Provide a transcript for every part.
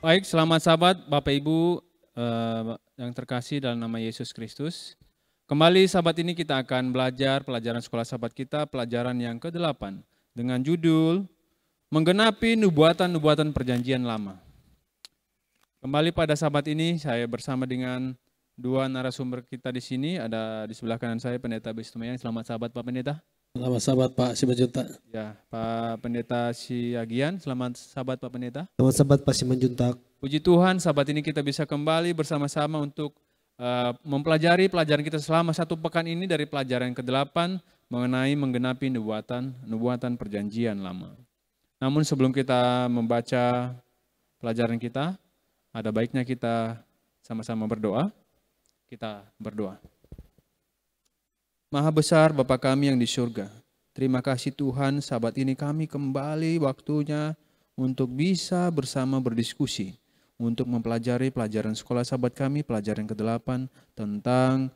Baik, selamat sahabat, Bapak Ibu yang terkasih dalam nama Yesus Kristus. Kembali sahabat ini kita akan belajar pelajaran sekolah sahabat kita, pelajaran yang ke-8 dengan judul Menggenapi Nubuatan-Nubuatan Perjanjian Lama. Kembali pada sahabat ini saya bersama dengan dua narasumber kita di sini, ada di sebelah kanan saya Pendeta Bistumeyang. Selamat sahabat Pak Pendeta. Selamat sahabat Pak Simanjuntak. Ya, Pak Pendeta Siagian, selamat sahabat Pak Pendeta. Selamat sahabat Pak Simanjuntak. Puji Tuhan, sahabat ini kita bisa kembali bersama-sama untuk mempelajari pelajaran kita selama satu pekan ini dari pelajaran ke-8 mengenai menggenapi nubuatan perjanjian lama. Namun sebelum kita membaca pelajaran kita, ada baiknya kita sama-sama berdoa. Kita berdoa. Maha besar Bapa kami yang di surga, terima kasih Tuhan, sahabat ini kami kembali waktunya untuk bisa bersama berdiskusi, untuk mempelajari pelajaran sekolah sahabat kami, pelajaran ke-8 tentang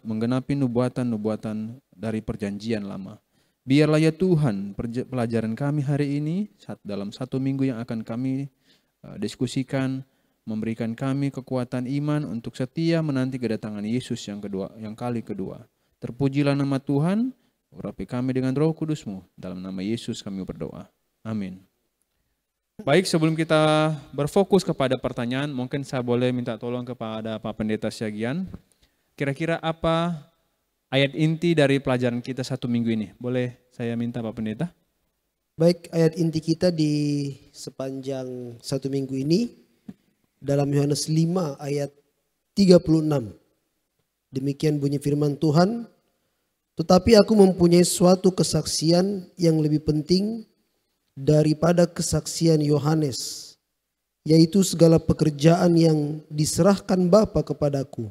menggenapi nubuatan-nubuatan dari perjanjian lama. Biarlah ya Tuhan pelajaran kami hari ini dalam satu minggu yang akan kami diskusikan, memberikan kami kekuatan iman untuk setia menanti kedatangan Yesus yang kali kedua. Terpujilah nama Tuhan, urapi kami dengan Roh Kudus-Mu. Dalam nama Yesus kami berdoa. Amin. Baik, sebelum kita berfokus kepada pertanyaan, mungkin saya boleh minta tolong kepada Pak Pendeta Siagian. Kira-kira apa ayat inti dari pelajaran kita satu minggu ini? Boleh saya minta Pak Pendeta? Baik, ayat inti kita di sepanjang satu minggu ini dalam Yohanes 5 ayat 36. Demikian bunyi firman Tuhan. Tetapi aku mempunyai suatu kesaksian yang lebih penting daripada kesaksian Yohanes, yaitu segala pekerjaan yang diserahkan Bapa kepadaku,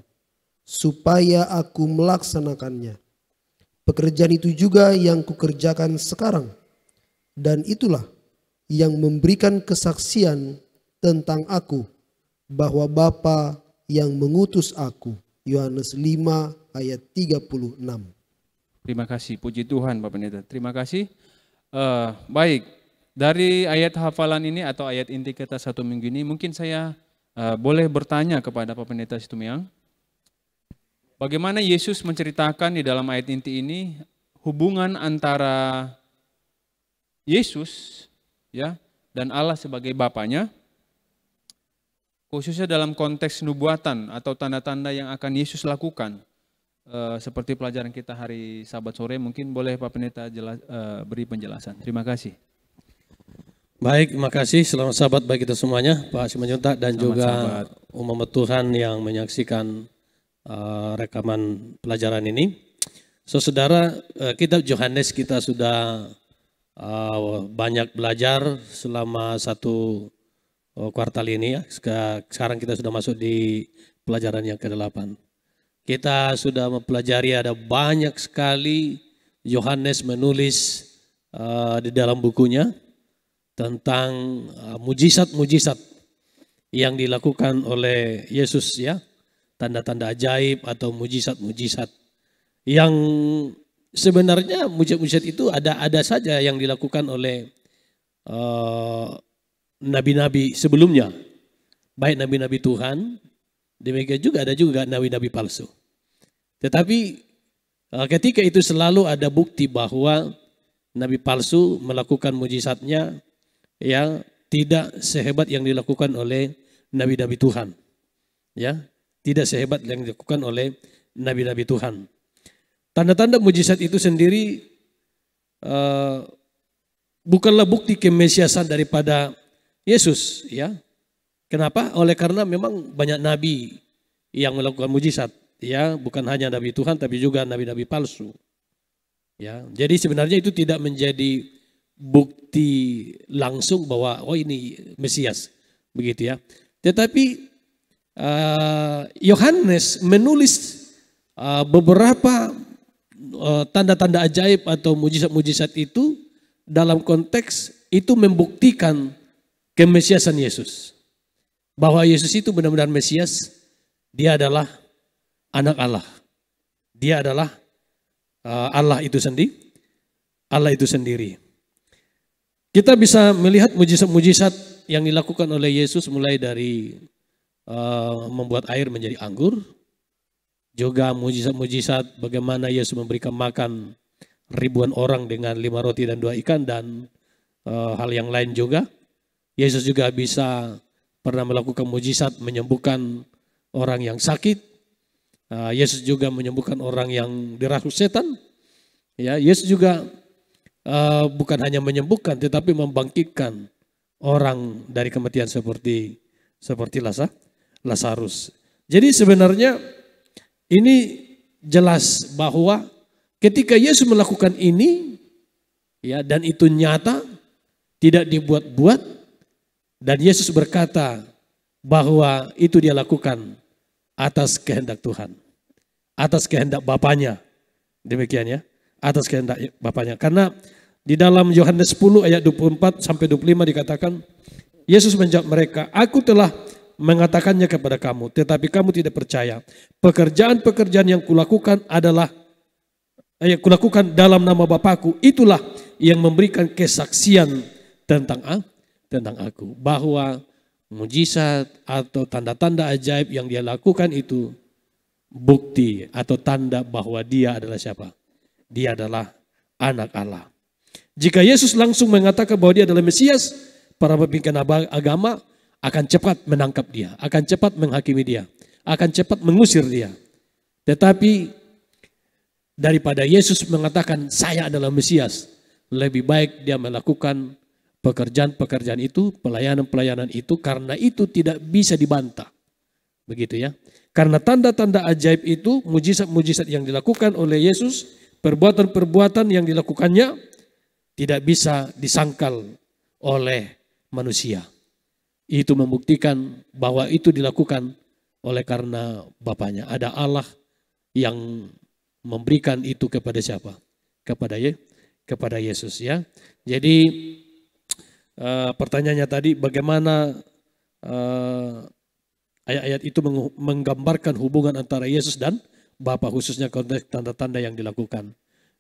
supaya aku melaksanakannya. Pekerjaan itu juga yang kukerjakan sekarang, dan itulah yang memberikan kesaksian tentang aku, bahwa Bapa yang mengutus aku. Yohanes 5 ayat 36. Terima kasih, puji Tuhan Pak Pendeta. Terima kasih. Baik, dari ayat hafalan ini atau ayat inti kita satu minggu ini, mungkin saya boleh bertanya kepada Pak Pendeta Situmeyang. Bagaimana Yesus menceritakan di dalam ayat inti ini hubungan antara Yesus ya dan Allah sebagai Bapanya, khususnya dalam konteks nubuatan atau tanda-tanda yang akan Yesus lakukan. Seperti pelajaran kita hari Sabat sore, mungkin boleh Pak Pendeta beri penjelasan. Terima kasih. Baik, terima kasih. Selamat sahabat bagi kita semuanya, Pak Simanjuntak dan selamat juga sahabat umat Tuhan yang menyaksikan rekaman pelajaran ini. Saudara, kitab Yohanes kita sudah banyak belajar selama satu kuartal ini ya. Sekarang kita sudah masuk di pelajaran yang ke-8. Kita sudah mempelajari ada banyak sekali Yohanes menulis di dalam bukunya tentang mujizat-mujizat yang dilakukan oleh Yesus ya. Tanda-tanda ajaib atau mujizat-mujizat yang sebenarnya mujizat-mujizat itu ada saja yang dilakukan oleh nabi-nabi sebelumnya. Baik nabi-nabi Tuhan, demikian juga ada juga nabi-nabi palsu. Tetapi ketika itu selalu ada bukti bahwa nabi palsu melakukan mujizatnya yang tidak sehebat yang dilakukan oleh nabi-nabi Tuhan. Ya, tidak sehebat yang dilakukan oleh nabi-nabi Tuhan. Tanda-tanda mujizat itu sendiri bukanlah bukti kemesiasan daripada Yesus, ya. Kenapa? Oleh karena memang banyak nabi yang melakukan mujizat, ya, bukan hanya nabi Tuhan tapi juga nabi-nabi palsu. Ya, jadi sebenarnya itu tidak menjadi bukti langsung bahwa oh ini Mesias, begitu ya. Tetapi Yohanes menulis beberapa tanda-tanda ajaib atau mujizat-mujizat itu dalam konteks itu membuktikan kemesiasan Yesus. Bahwa Yesus itu benar-benar Mesias, dia adalah anak Allah. Dia adalah Allah itu sendiri. Allah itu sendiri. Kita bisa melihat mujizat-mujizat yang dilakukan oleh Yesus mulai dari membuat air menjadi anggur. Juga mujizat-mujizat bagaimana Yesus memberikan makan ribuan orang dengan 5 roti dan 2 ikan dan hal yang lain juga. Yesus juga bisa pernah melakukan mujizat menyembuhkan orang yang sakit. Yesus juga menyembuhkan orang yang dirasuk setan. Ya, Yesus juga bukan hanya menyembuhkan tetapi membangkitkan orang dari kematian seperti Lazarus. Jadi sebenarnya ini jelas bahwa ketika Yesus melakukan ini ya dan itu nyata, tidak dibuat-buat, dan Yesus berkata bahwa itu dia lakukan atas kehendak Tuhan, atas kehendak Bapanya. Demikian ya, atas kehendak Bapanya. Karena di dalam Yohanes 10 ayat 24 sampai 25 dikatakan, Yesus menjawab mereka, aku telah mengatakannya kepada kamu, tetapi kamu tidak percaya. Pekerjaan-pekerjaan yang kulakukan kulakukan dalam nama Bapakku, itulah yang memberikan kesaksian tentang aku. Bahwa mujizat atau tanda-tanda ajaib yang dia lakukan itu bukti atau tanda bahwa dia adalah siapa? Dia adalah anak Allah. Jika Yesus langsung mengatakan bahwa dia adalah Mesias, para pemimpin agama akan cepat menangkap dia, akan cepat menghakimi dia, akan cepat mengusir dia. Tetapi daripada Yesus mengatakan saya adalah Mesias, lebih baik dia melakukan pekerjaan-pekerjaan itu, pelayanan-pelayanan itu, karena itu tidak bisa dibantah. Begitu ya. Karena tanda-tanda ajaib itu, mujizat-mujizat yang dilakukan oleh Yesus, perbuatan-perbuatan yang dilakukannya tidak bisa disangkal oleh manusia. Itu membuktikan bahwa itu dilakukan oleh karena Bapaknya. Ada Allah yang memberikan itu kepada siapa? Kepada Yesus ya. Jadi pertanyaannya tadi bagaimana ayat-ayat itu menggambarkan hubungan antara Yesus dan Bapa, khususnya konteks tanda-tanda yang dilakukan.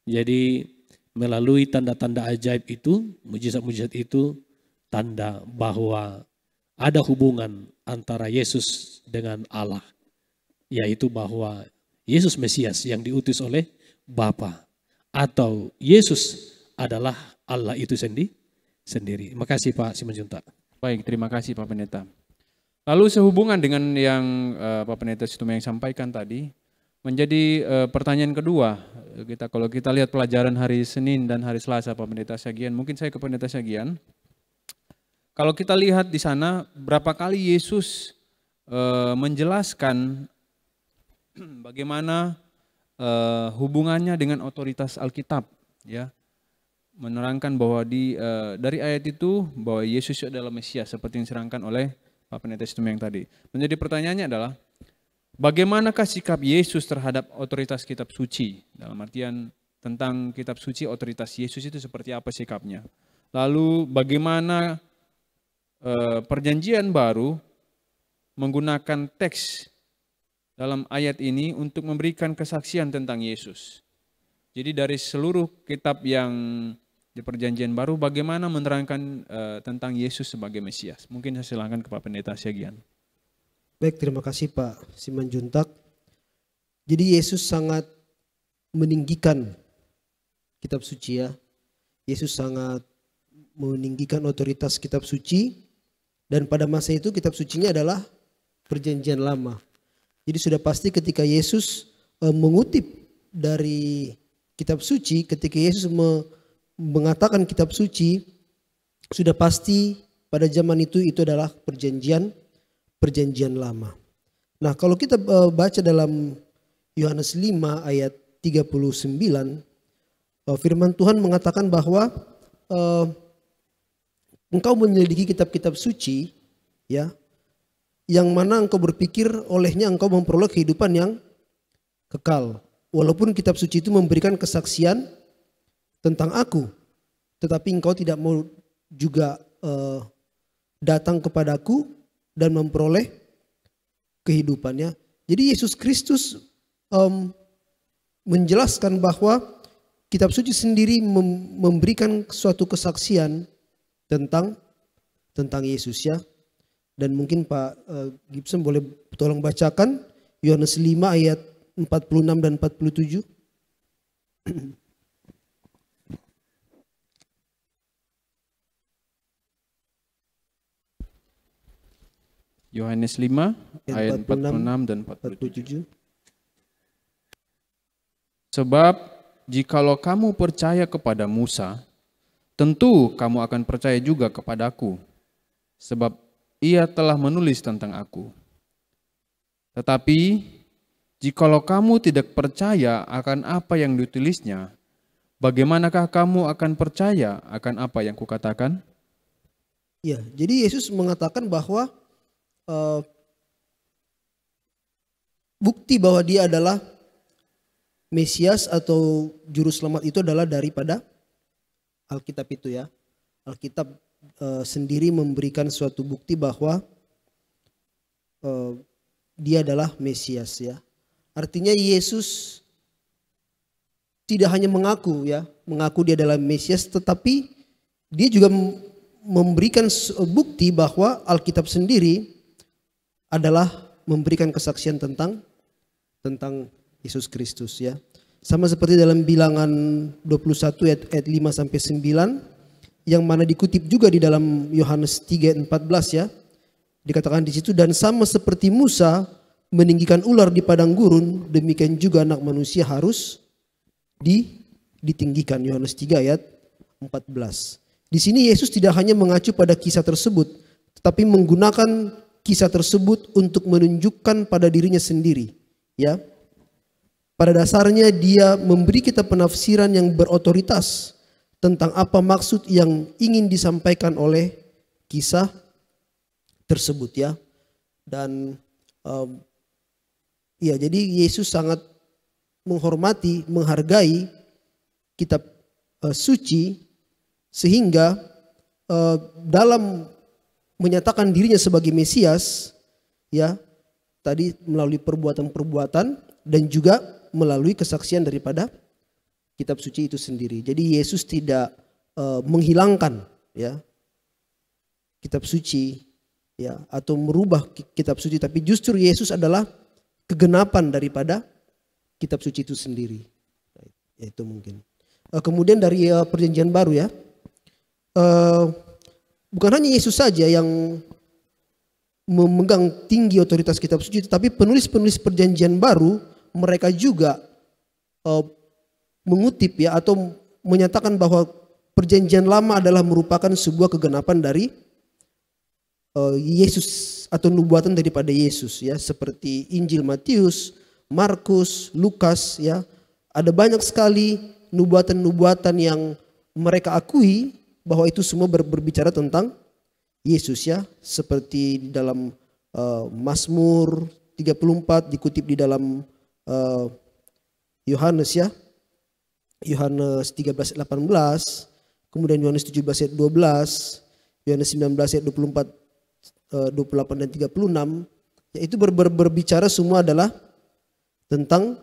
Jadi melalui tanda-tanda ajaib itu, mujizat-mujizat itu, tanda bahwa ada hubungan antara Yesus dengan Allah, yaitu bahwa Yesus Mesias yang diutus oleh Bapa, atau Yesus adalah Allah itu sendiri. Terima kasih Pak Simanjuntak. Baik, terima kasih Pak Pendeta. Lalu sehubungan dengan yang Pak Pendeta Situmorang sampaikan tadi, menjadi pertanyaan kedua. Kalau kita lihat pelajaran hari Senin dan hari Selasa Pak Pendeta Syagian, mungkin saya ke Pendeta Syagian. Kalau kita lihat di sana berapa kali Yesus menjelaskan bagaimana hubungannya dengan otoritas Alkitab, ya, menerangkan bahwa dari ayat itu bahwa Yesus adalah Mesias seperti yang diserangkan oleh Pak Pendeta Situmorang tadi. Menjadi pertanyaannya adalah bagaimanakah sikap Yesus terhadap otoritas kitab suci? Dalam artian tentang kitab suci, otoritas Yesus itu seperti apa sikapnya? Lalu bagaimana Perjanjian Baru menggunakan teks dalam ayat ini untuk memberikan kesaksian tentang Yesus. Jadi dari seluruh kitab yang di Perjanjian Baru, bagaimana menerangkan tentang Yesus sebagai Mesias? Mungkin saya silakan ke Pak Pendeta Syagian. Baik, terima kasih Pak Simanjuntak. Jadi Yesus sangat meninggikan kitab suci ya. Yesus sangat meninggikan otoritas kitab suci. Dan pada masa itu kitab sucinya adalah Perjanjian Lama. Jadi sudah pasti ketika Yesus mengutip dari kitab suci, ketika Yesus mengatakan kitab suci, sudah pasti pada zaman itu adalah Perjanjian Lama. Nah, kalau kita baca dalam Yohanes 5 ayat 39, Firman Tuhan mengatakan bahwa engkau menyelidiki kitab-kitab suci, ya, yang mana engkau berpikir olehnya engkau memperoleh kehidupan yang kekal. Walaupun kitab suci itu memberikan kesaksian tentang aku, tetapi engkau tidak mau juga datang kepadaku dan memperoleh kehidupannya. Jadi Yesus Kristus menjelaskan bahwa kitab suci sendiri memberikan suatu kesaksian tentang Yesus, ya. Dan mungkin Pak Gibson boleh tolong bacakan Yohanes 5 ayat 46 dan 47. Yohanes 5 ayat 46 dan 47. Sebab jikalau kamu percaya kepada Musa, tentu kamu akan percaya juga kepadaku, sebab ia telah menulis tentang aku. Tetapi jikalau kamu tidak percaya akan apa yang ditulisnya, bagaimanakah kamu akan percaya akan apa yang kukatakan? Ya, jadi Yesus mengatakan bahwa bukti bahwa dia adalah Mesias atau juru selamat itu adalah daripada Alkitab itu, ya. Alkitab sendiri memberikan suatu bukti bahwa dia adalah Mesias, ya. Artinya Yesus tidak hanya mengaku dia adalah Mesias, tetapi dia juga memberikan bukti bahwa Alkitab sendiri adalah memberikan kesaksian tentang Yesus Kristus, ya. Sama seperti dalam Bilangan 21 ayat 5 sampai 9 yang mana dikutip juga di dalam Yohanes 3 ayat 14, ya. Dikatakan di situ, dan sama seperti Musa meninggikan ular di padang gurun, demikian juga Anak Manusia harus ditinggikan. Yohanes 3 ayat 14. Di sini Yesus tidak hanya mengacu pada kisah tersebut, tetapi menggunakan kisah tersebut untuk menunjukkan pada dirinya sendiri, ya. Pada dasarnya dia memberi kita penafsiran yang berotoritas tentang apa maksud yang ingin disampaikan oleh kisah tersebut, ya. Dan ya, jadi Yesus sangat menghormati, menghargai kitab suci, sehingga dalam menyatakan dirinya sebagai Mesias, ya, tadi melalui perbuatan-perbuatan dan juga melalui kesaksian daripada kitab suci itu sendiri. Jadi Yesus tidak menghilangkan, ya, kitab suci, ya, atau merubah kitab suci, tapi justru Yesus adalah kegenapan daripada kitab suci itu sendiri. Ya, itu mungkin. Kemudian dari perjanjian baru, ya. Bukan hanya Yesus saja yang memegang tinggi otoritas kitab suci, tetapi penulis-penulis perjanjian baru mereka juga mengutip, ya, atau menyatakan bahwa perjanjian lama adalah merupakan sebuah kegenapan dari Yesus atau nubuatan daripada Yesus, ya, seperti Injil Matius, Markus, Lukas, ya. Ada banyak sekali nubuatan-nubuatan yang mereka akui bahwa itu semua berbicara tentang Yesus, ya, seperti di dalam Mazmur 34, dikutip di dalam Yohanes, ya, Yohanes 13 ayat 18, kemudian Yohanes 17 ayat 12, Yohanes 19 ayat 24, 28 dan 36, yaitu berbicara semua adalah tentang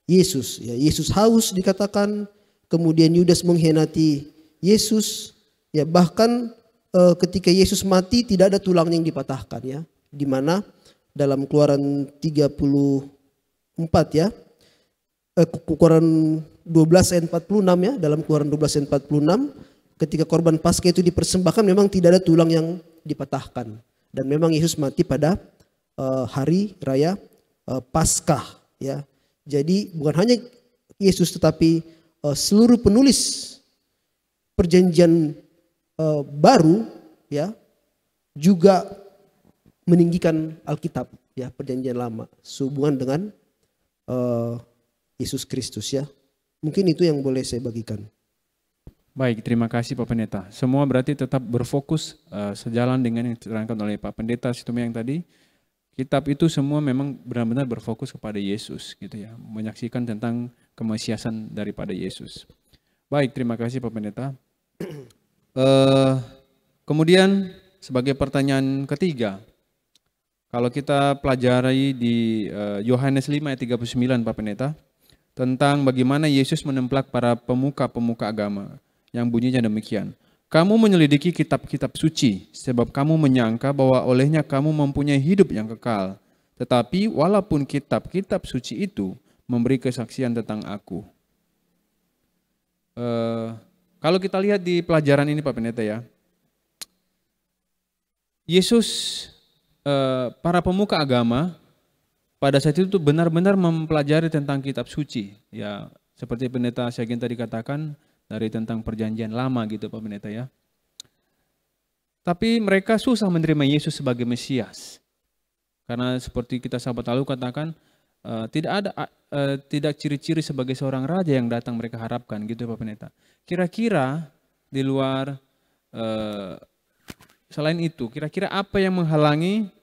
Yesus, ya. Yesus haus dikatakan, kemudian Yudas mengkhianati Yesus, ya, bahkan ketika Yesus mati tidak ada tulang yang dipatahkan, ya, di mana dalam Keluaran 34, ya, Keluaran 12 ayat 46, ya, dalam Keluaran 12 ayat 46, ketika korban Paskah itu dipersembahkan memang tidak ada tulang yang dipatahkan, dan memang Yesus mati pada hari raya Paskah, ya. Jadi bukan hanya Yesus tetapi seluruh penulis perjanjian baru, ya, juga meninggikan Alkitab, ya, perjanjian lama sehubungan dengan Yesus Kristus, ya. Mungkin itu yang boleh saya bagikan. Baik, terima kasih Pak Pendeta. Semua berarti tetap berfokus sejalan dengan yang diterangkan oleh Pak Pendeta Situmorang tadi. Kitab itu semua memang benar-benar berfokus kepada Yesus, gitu ya, menyaksikan tentang kemesiasan daripada Yesus. Baik, terima kasih Pak Pendeta. Kemudian sebagai pertanyaan ketiga, kalau kita pelajari di Yohanes 5 ayat 39 Pak Pendeta, tentang bagaimana Yesus menemplak para pemuka-pemuka agama, yang bunyinya demikian. Kamu menyelidiki kitab-kitab suci, sebab kamu menyangka bahwa olehnya kamu mempunyai hidup yang kekal. Tetapi walaupun kitab-kitab suci itu memberi kesaksian tentang aku. Kalau kita lihat di pelajaran ini Pak Pendeta ya, Yesus, para pemuka agama pada saat itu benar-benar mempelajari tentang kitab suci. Ya, seperti Pendeta Syagin tadi katakan, dari tentang perjanjian lama gitu Pak Pendeta ya. Tapi mereka susah menerima Yesus sebagai Mesias. Karena seperti kita sahabat lalu katakan, tidak ciri-ciri sebagai seorang raja yang datang mereka harapkan gitu Pak Pendeta. Kira-kira di luar selain itu, kira-kira apa yang menghalangi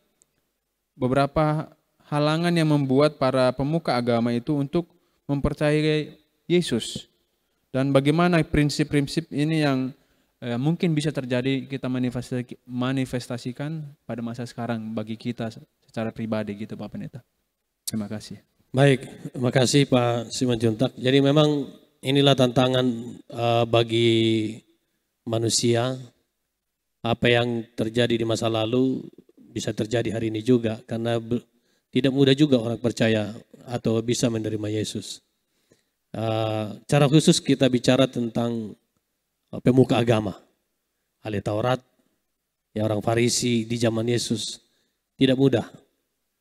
beberapa halangan yang membuat para pemuka agama itu untuk mempercayai Yesus? Dan bagaimana prinsip-prinsip ini yang mungkin bisa terjadi kita manifestasikan pada masa sekarang bagi kita secara pribadi gitu Pak Pendeta. Terima kasih. Baik, terima kasih Pak Simanjuntak. Jadi memang inilah tantangan bagi manusia. Apa yang terjadi di masa lalu bisa terjadi hari ini juga. Karena tidak mudah juga orang percaya atau bisa menerima Yesus. Cara khusus kita bicara tentang pemuka agama, ahli Taurat, ya orang Farisi di zaman Yesus, tidak mudah.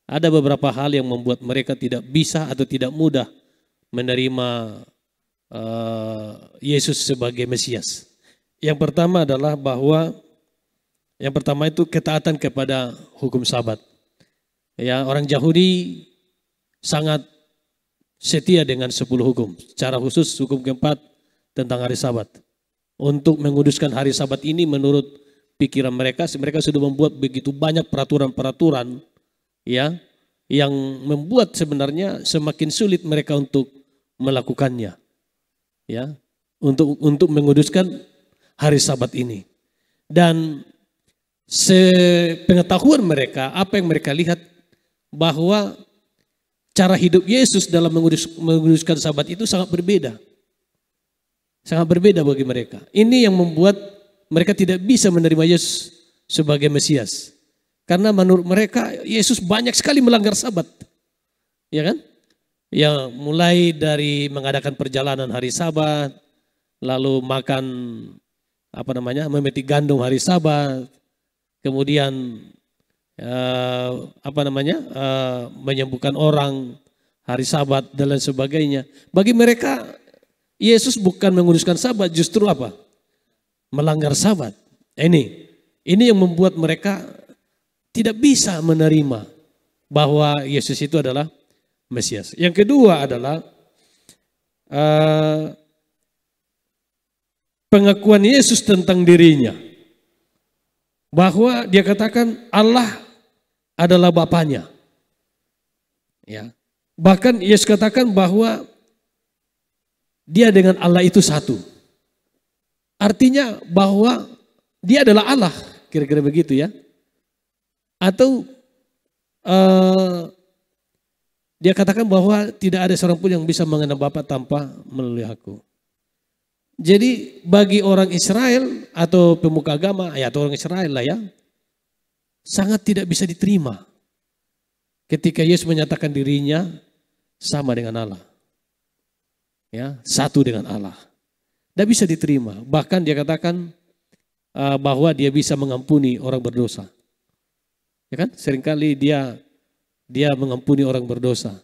Ada beberapa hal yang membuat mereka tidak bisa atau tidak mudah menerima Yesus sebagai Mesias. Yang pertama adalah bahwa yang pertama itu ketaatan kepada hukum Sabat. Ya, orang Yahudi sangat setia dengan 10 hukum. Secara khusus hukum keempat tentang hari Sabat. Untuk menguduskan hari Sabat ini menurut pikiran mereka sudah membuat begitu banyak peraturan-peraturan ya yang membuat sebenarnya semakin sulit mereka untuk melakukannya. Ya, untuk menguduskan hari Sabat ini. Dan sepengetahuan mereka, apa yang mereka lihat bahwa cara hidup Yesus dalam menguduskan Sabat itu sangat berbeda. Sangat berbeda bagi mereka. Ini yang membuat mereka tidak bisa menerima Yesus sebagai Mesias. Karena menurut mereka Yesus banyak sekali melanggar Sabat. Ya kan? Ya, mulai dari mengadakan perjalanan hari Sabat, lalu makan memetik gandum hari Sabat, kemudian menyembuhkan orang hari Sabat dan lain sebagainya. Bagi mereka Yesus bukan menguduskan Sabat, justru apa? Melanggar Sabat. Ini yang membuat mereka tidak bisa menerima bahwa Yesus itu adalah Mesias. Yang kedua adalah pengakuan Yesus tentang dirinya. Bahwa dia katakan Allah adalah Bapanya. Ya. Bahkan Yesus katakan bahwa dia dengan Allah itu satu. Artinya bahwa dia adalah Allah, kira-kira begitu ya. Atau dia katakan bahwa tidak ada seorang pun yang bisa mengenal Bapa tanpa melalui aku. Jadi bagi orang Israel atau pemuka agama, ya atau orang Israel lah ya, sangat tidak bisa diterima ketika Yesus menyatakan dirinya sama dengan Allah. Ya, satu dengan Allah. Tidak bisa diterima. Bahkan dia katakan bahwa dia bisa mengampuni orang berdosa. Ya kan? Seringkali dia mengampuni orang berdosa.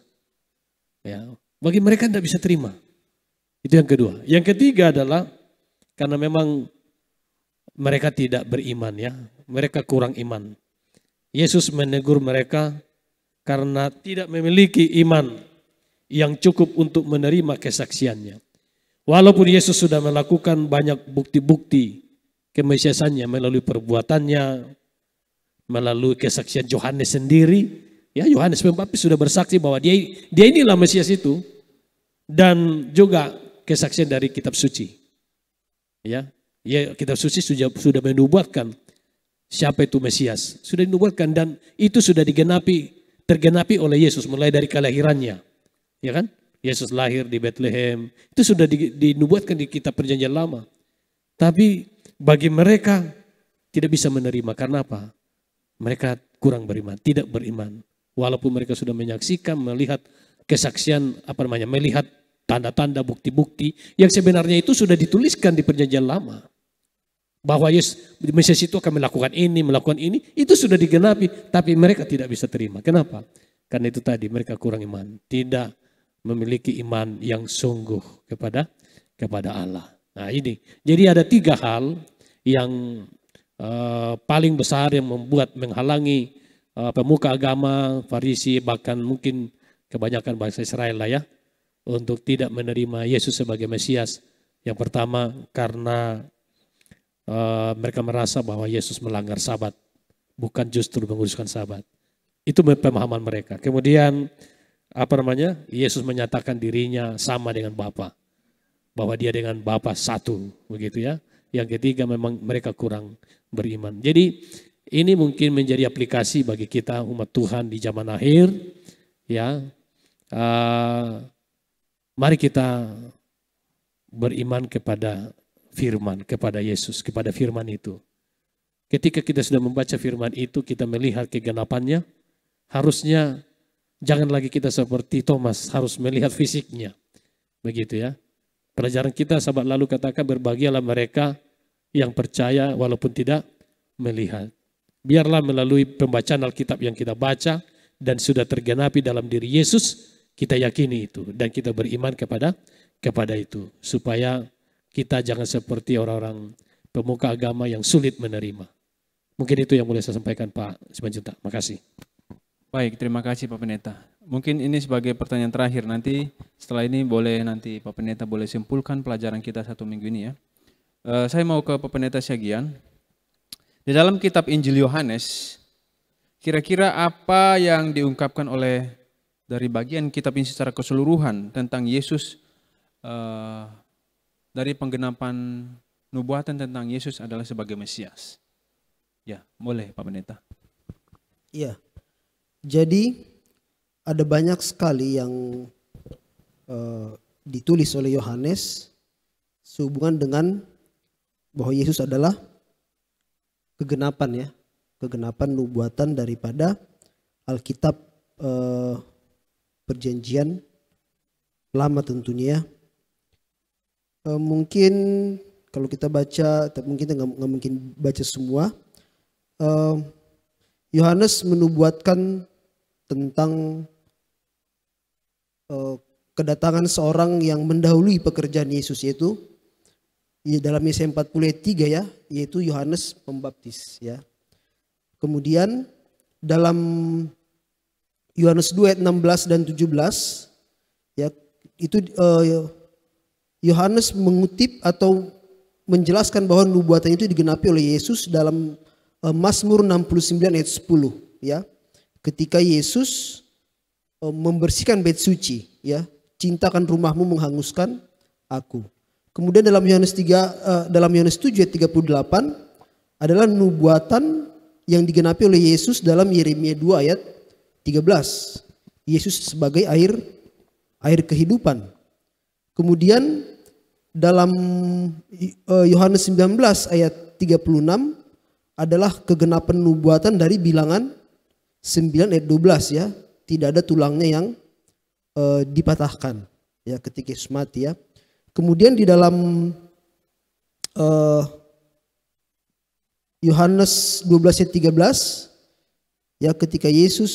Ya, bagi mereka tidak bisa terima. Itu yang kedua. Yang ketiga adalah karena memang mereka tidak beriman ya. Mereka kurang iman. Yesus menegur mereka karena tidak memiliki iman yang cukup untuk menerima kesaksiannya. Walaupun Yesus sudah melakukan banyak bukti-bukti kemesiasannya melalui perbuatannya, melalui kesaksian Yohanes sendiri. Ya, Yohanes Pembaptis sudah bersaksi bahwa dia inilah Mesias itu. Dan juga kesaksian dari kitab suci. Ya, kitab suci sudah menubuatkan siapa itu Mesias. Sudah dinubuatkan dan itu sudah tergenapi oleh Yesus mulai dari kelahirannya. Ya kan? Yesus lahir di Bethlehem. Itu sudah dinubuatkan di kitab Perjanjian Lama. Tapi bagi mereka tidak bisa menerima. Karena apa? Mereka kurang beriman, tidak beriman. Walaupun mereka sudah menyaksikan, melihat kesaksian, melihat tanda-tanda, bukti-bukti yang sebenarnya itu sudah dituliskan di Perjanjian Lama. Bahwa Mesias itu akan melakukan ini, itu sudah digenapi. Tapi mereka tidak bisa terima. Kenapa? Karena itu tadi mereka kurang iman. Tidak memiliki iman yang sungguh kepada Allah. Nah ini, jadi ada 3 hal yang paling besar yang menghalangi pemuka agama, Farisi, bahkan mungkin kebanyakan bangsa Israel lah ya, untuk tidak menerima Yesus sebagai Mesias. Yang pertama karena mereka merasa bahwa Yesus melanggar Sabat, bukan justru menguruskan Sabat. Itu pemahaman mereka. Kemudian Yesus menyatakan dirinya sama dengan Bapa, bahwa dia dengan Bapa satu, begitu ya. Yang ketiga memang mereka kurang beriman. Jadi ini mungkin menjadi aplikasi bagi kita umat Tuhan di zaman akhir, ya. Mari kita beriman kepada firman, kepada Yesus, kepada firman itu. Ketika kita sudah membaca firman itu, kita melihat kegenapannya, harusnya jangan lagi kita seperti Thomas, harus melihat fisiknya. Begitu ya. Pelajaran kita sahabat lalu katakan, berbahagialah mereka yang percaya walaupun tidak melihat. Biarlah melalui pembacaan Alkitab yang kita baca dan sudah tergenapi dalam diri Yesus, kita yakini itu dan kita beriman kepada itu. Supaya kita jangan seperti orang-orang pemuka agama yang sulit menerima. Mungkin itu yang boleh saya sampaikan Pak Simanjuntak. Makasih. Baik, terima kasih Pak Pendeta. Mungkin ini sebagai pertanyaan terakhir, nanti setelah ini boleh nanti Pak Pendeta boleh simpulkan pelajaran kita 1 minggu ini ya. Saya mau ke Pak Pendeta Syagian. Di dalam kitab Injil Yohanes, kira-kira apa yang diungkapkan oleh dari bagian kitab ini secara keseluruhan tentang Yesus, dari penggenapan nubuatan tentang Yesus adalah sebagai Mesias? Ya, boleh Pak Pendeta. Iya. Jadi ada banyak sekali yang ditulis oleh Yohanes sehubungan dengan bahwa Yesus adalah kegenapan ya, kegenapan nubuatan daripada Alkitab Perjanjian Lama tentunya ya. Mungkin kalau kita baca, tapi mungkin kita nggak mungkin baca semua. Yohanes menubuatkan tentang kedatangan seorang yang mendahului pekerjaan Yesus, yaitu dalam Yesaya 40 ayat 3 ya, yaitu Yohanes Pembaptis ya. Kemudian dalam Yohanes 2 ayat 16 dan 17 ya, itu Yohanes mengutip atau menjelaskan bahwa nubuatan itu digenapi oleh Yesus dalam Mazmur 69 ayat 10 ya. Ketika Yesus membersihkan bait suci ya, cintakan rumahmu menghanguskan aku. Kemudian dalam Yohanes 7 ayat 38 adalah nubuatan yang digenapi oleh Yesus dalam Yeremia 2 ayat 13. Yesus sebagai air kehidupan. Kemudian dalam Yohanes 19 ayat 36 adalah kegenapan nubuatan dari bilangan 9 ayat 12 ya. Tidak ada tulangnya yang dipatahkan ya ketika Yesus mati ya. Kemudian di dalam Yohanes 12 ayat 13 ya, ketika Yesus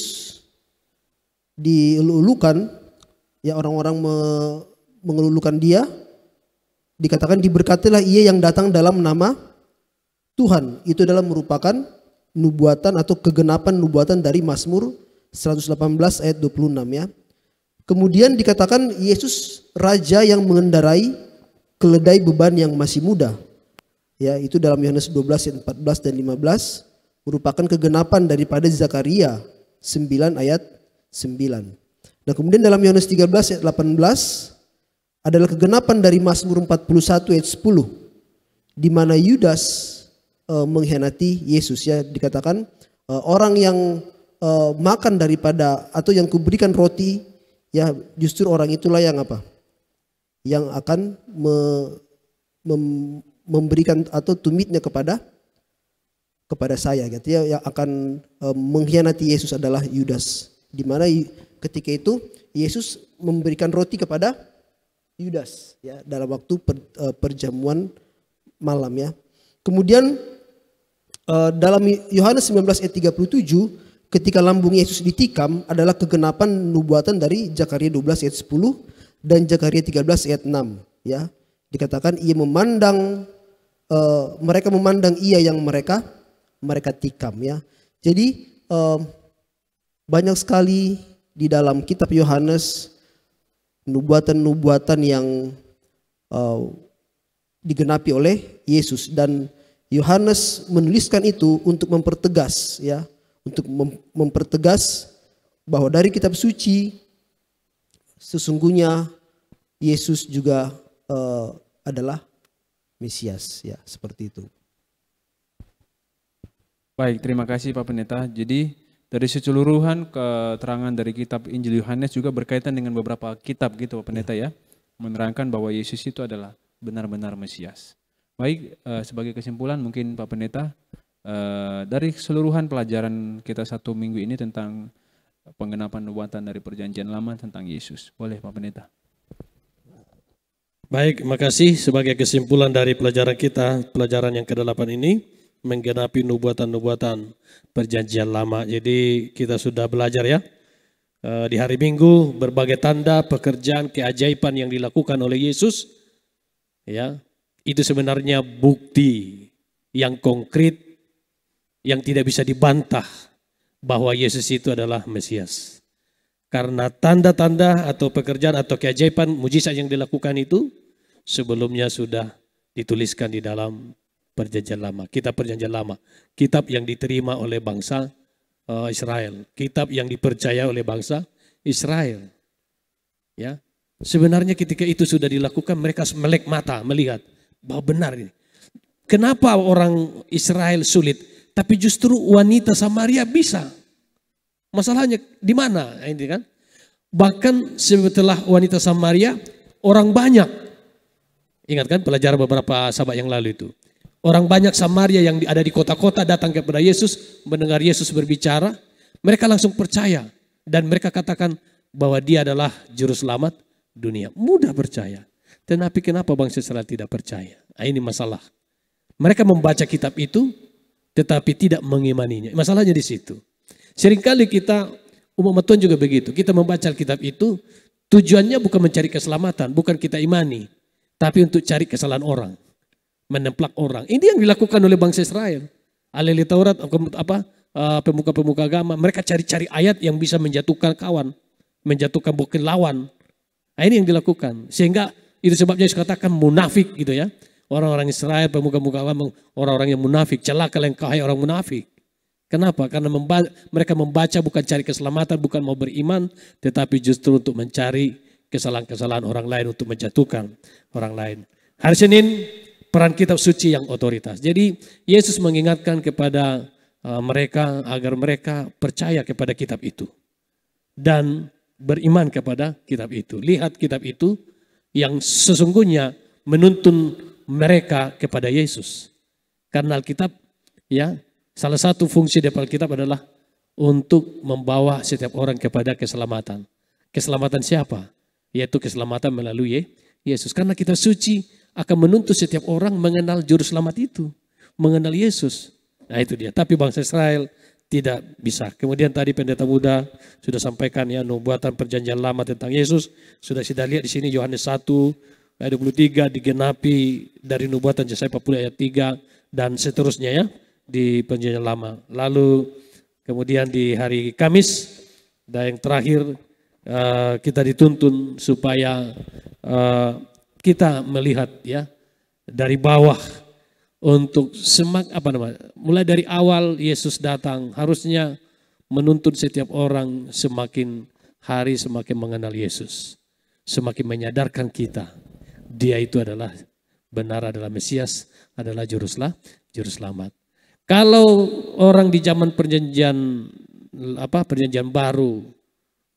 dielulukan ya, orang-orang mengelulukan dia, dikatakan diberkatilah ia yang datang dalam nama Tuhan. Itu adalah merupakan nubuatan atau kegenapan nubuatan dari Mazmur 118 ayat 26 ya. Kemudian dikatakan Yesus raja yang mengendarai keledai beban yang masih muda. Ya, itu dalam Yohanes 12 ayat 14 dan 15 merupakan kegenapan daripada Zakaria 9 ayat 9. Dan kemudian dalam Yohanes 13 ayat 18 adalah kegenapan dari Mazmur 41 ayat 10 di mana Yudas mengkhianati Yesus, ya, dikatakan orang yang makan daripada atau yang kuberikan roti, ya, justru orang itulah yang apa? Yang akan memberikan atau tumitnya kepada saya, gitu ya, yang akan mengkhianati Yesus adalah Yudas. Di mana ketika itu Yesus memberikan roti kepada Yudas, ya, dalam waktu perjamuan malam, ya. Kemudian dalam Yohanes 19 ayat 37 ketika lambung Yesus ditikam adalah kegenapan nubuatan dari Zakaria 12 ayat 10 dan Zakaria 13 ayat 6, ya. Dikatakan ia memandang mereka memandang ia yang mereka tikam, ya. Jadi banyak sekali di dalam kitab Yohanes nubuatan-nubuatan yang digenapi oleh Yesus, dan Yohanes menuliskan itu untuk mempertegas, ya, untuk mempertegas bahwa dari kitab suci sesungguhnya Yesus juga adalah Mesias, ya, seperti itu. Baik, terima kasih Pak Pendeta. Jadi dari keseluruhan keterangan dari kitab Injil Yohanes juga berkaitan dengan beberapa kitab gitu Pak Pendeta, ya, menerangkan bahwa Yesus itu adalah benar-benar Mesias. Baik, sebagai kesimpulan mungkin Pak Pendeta, dari keseluruhan pelajaran kita 1 minggu ini tentang penggenapan nubuatan dari Perjanjian Lama tentang Yesus. Boleh Pak Pendeta. Baik, makasih. Sebagai kesimpulan dari pelajaran kita, pelajaran yang ke-8 ini menggenapi nubuatan-nubuatan Perjanjian Lama. Jadi kita sudah belajar, ya, di hari Minggu berbagai tanda, pekerjaan, keajaiban yang dilakukan oleh Yesus, ya. Itu sebenarnya bukti yang konkret yang tidak bisa dibantah bahwa Yesus itu adalah Mesias. Karena tanda-tanda atau pekerjaan atau keajaiban mujizat yang dilakukan itu sebelumnya sudah dituliskan di dalam Perjanjian Lama, kitab Perjanjian Lama, kitab yang diterima oleh bangsa Israel, kitab yang dipercaya oleh bangsa Israel. Ya, sebenarnya ketika itu sudah dilakukan, mereka melek mata melihat bahwa benar ini. Kenapa orang Israel sulit, tapi justru wanita Samaria bisa? Masalahnya di mana? Ini kan. Bahkan setelah wanita Samaria, orang banyak. Ingat kan pelajaran beberapa sahabat yang lalu itu. Orang banyak Samaria yang ada di kota-kota datang kepada Yesus, mendengar Yesus berbicara, mereka langsung percaya dan mereka katakan bahwa dia adalah juru selamat dunia. Mudah percaya. Tetapi kenapa bangsa Israel tidak percaya? Nah, ini masalah. Mereka membaca kitab itu tetapi tidak mengimaninya. Masalahnya di situ. Seringkali kita, umat Tuhan juga begitu. Kita membaca kitab itu tujuannya bukan mencari keselamatan, bukan kita imani, tapi untuk cari kesalahan orang, menemplak orang. Ini yang dilakukan oleh bangsa Israel. Ahli Taurat, pemuka-pemuka agama, mereka cari-cari ayat yang bisa menjatuhkan kawan, menjatuhkan bukan lawan. Nah, ini yang dilakukan. Sehingga itu sebabnya dikatakan munafik gitu, ya. Orang-orang Israel, pemuka-pemuka agama, orang-orang yang munafik, celaka engkau hai orang munafik. Kenapa? Karena mereka membaca bukan cari keselamatan, bukan mau beriman, tetapi justru untuk mencari kesalahan-kesalahan orang lain, untuk menjatuhkan orang lain. Hari Senin, peran kitab suci yang otoritas. Jadi Yesus mengingatkan kepada mereka agar mereka percaya kepada kitab itu dan beriman kepada kitab itu. Lihat kitab itu yang sesungguhnya menuntun mereka kepada Yesus. Karena Alkitab, ya, salah satu fungsi dari Alkitab adalah untuk membawa setiap orang kepada keselamatan. Keselamatan siapa? Yaitu keselamatan melalui Yesus. Karena kitab suci akan menuntut setiap orang mengenal juru selamat itu, mengenal Yesus. Nah itu dia. Tapi bangsa Israel tidak bisa. Kemudian tadi pendeta muda sudah sampaikan, ya, nubuatan Perjanjian Lama tentang Yesus. Sudah kita lihat di sini Yohanes 1 ayat 23 digenapi dari nubuatan Yesaya 40 ayat 3 dan seterusnya, ya, di Perjanjian Lama. Lalu kemudian di hari Kamis dan yang terakhir kita dituntun supaya kita melihat ya dari bawah untuk mulai dari awal Yesus datang harusnya menuntut setiap orang semakin hari semakin mengenal Yesus, semakin menyadarkan kita dia itu adalah benar, adalah Mesias, adalah juru selamat. Kalau orang di zaman perjanjian baru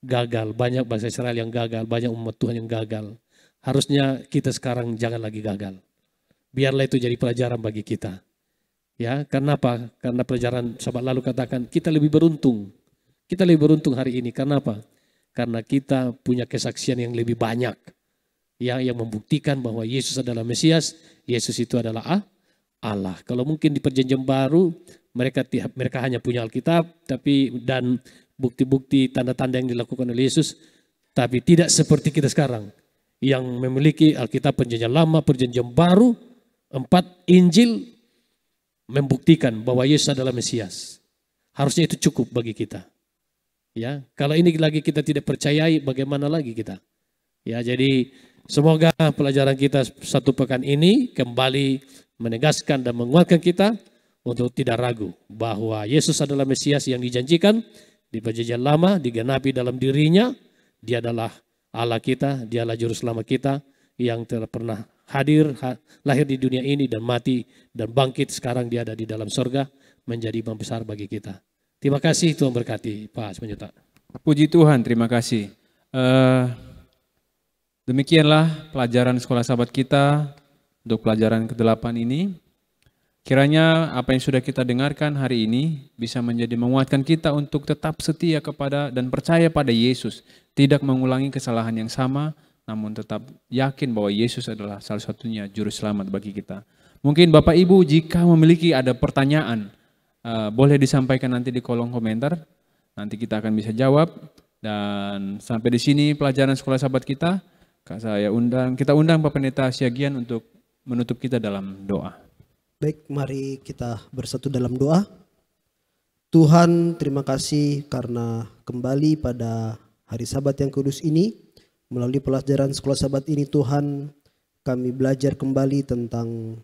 gagal, banyak bangsa Israel yang gagal, banyak umat Tuhan yang gagal. Harusnya kita sekarang jangan lagi gagal. Biarlah itu jadi pelajaran bagi kita. Ya, karena apa? Karena pelajaran sahabat lalu katakan kita lebih beruntung. Kita lebih beruntung hari ini. Karena apa? Karena kita punya kesaksian yang lebih banyak. Yang membuktikan bahwa Yesus adalah Mesias, Yesus itu adalah Allah. Kalau mungkin di perjanjian baru mereka hanya punya Alkitab dan bukti-bukti tanda-tanda yang dilakukan oleh Yesus, tapi tidak seperti kita sekarang yang memiliki Alkitab perjanjian lama, perjanjian baru, 4 Injil membuktikan bahwa Yesus adalah Mesias. Harusnya itu cukup bagi kita. Ya, kalau ini lagi kita tidak percayai, bagaimana lagi kita? Ya, jadi semoga pelajaran kita satu pekan ini kembali menegaskan dan menguatkan kita untuk tidak ragu bahwa Yesus adalah Mesias yang dijanjikan di perjanjian lama, digenapi dalam dirinya. Dia adalah Allah kita, dia adalah juru selamat kita yang telah pernah lahir di dunia ini dan mati dan bangkit. Sekarang dia ada di dalam surga menjadi imam besar bagi kita. Terima kasih, Tuhan berkati. Pak Simanjuntak. Puji Tuhan, terima kasih. Demikianlah pelajaran sekolah sahabat kita untuk pelajaran ke-8 ini. Kiranya apa yang sudah kita dengarkan hari ini bisa menjadi menguatkan kita untuk tetap setia kepada dan percaya pada Yesus. Tidak mengulangi kesalahan yang sama, namun tetap yakin bahwa Yesus adalah salah satunya juru selamat bagi kita. Mungkin Bapak Ibu jika memiliki ada pertanyaan, boleh disampaikan nanti di kolom komentar. Nanti kita akan bisa jawab. Dan sampai di sini pelajaran sekolah sahabat kita. Kita undang Bapak Pendeta Siagian untuk menutup kita dalam doa. Baik, mari kita bersatu dalam doa. Tuhan, terima kasih karena kembali pada hari Sabat yang kudus ini, melalui pelajaran sekolah Sabat ini Tuhan, kami belajar kembali tentang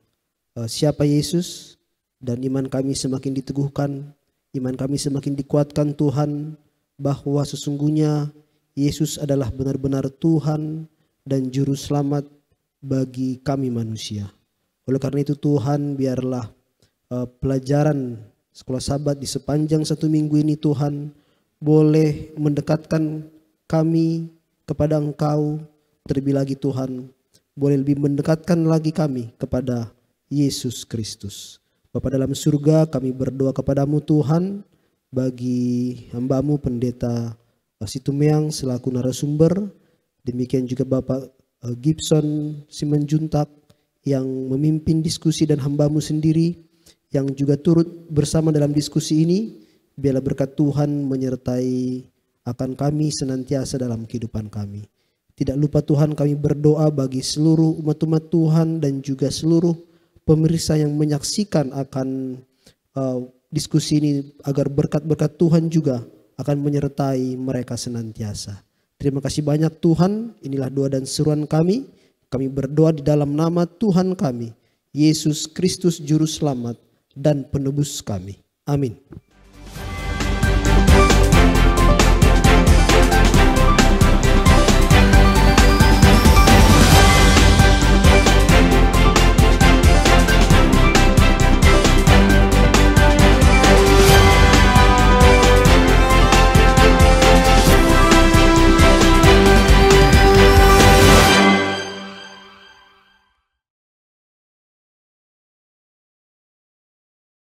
siapa Yesus, dan iman kami semakin diteguhkan, iman kami semakin dikuatkan Tuhan, bahwa sesungguhnya Yesus adalah benar-benar Tuhan dan Juru Selamat bagi kami manusia. Oleh karena itu Tuhan, biarlah pelajaran sekolah Sabat di sepanjang 1 minggu ini Tuhan boleh mendekatkan kami kepada Engkau, terlebih lagi Tuhan boleh lebih mendekatkan lagi kami kepada Yesus Kristus. Bapa dalam surga, kami berdoa kepadamu Tuhan bagi hamba-Mu Pendeta Situmeang selaku narasumber, demikian juga Bapak Gibson Simanjuntak yang memimpin diskusi dan hamba-Mu sendiri yang juga turut bersama dalam diskusi ini. Biarlah berkat Tuhan menyertai akan kami senantiasa dalam kehidupan kami. Tidak lupa Tuhan, kami berdoa bagi seluruh umat-umat Tuhan dan juga seluruh pemirsa yang menyaksikan akan diskusi ini, agar berkat-berkat Tuhan juga akan menyertai mereka senantiasa. Terima kasih banyak Tuhan, inilah doa dan seruan kami. Kami berdoa di dalam nama Tuhan kami, Yesus Kristus Juru Selamat dan Penebus kami. Amin.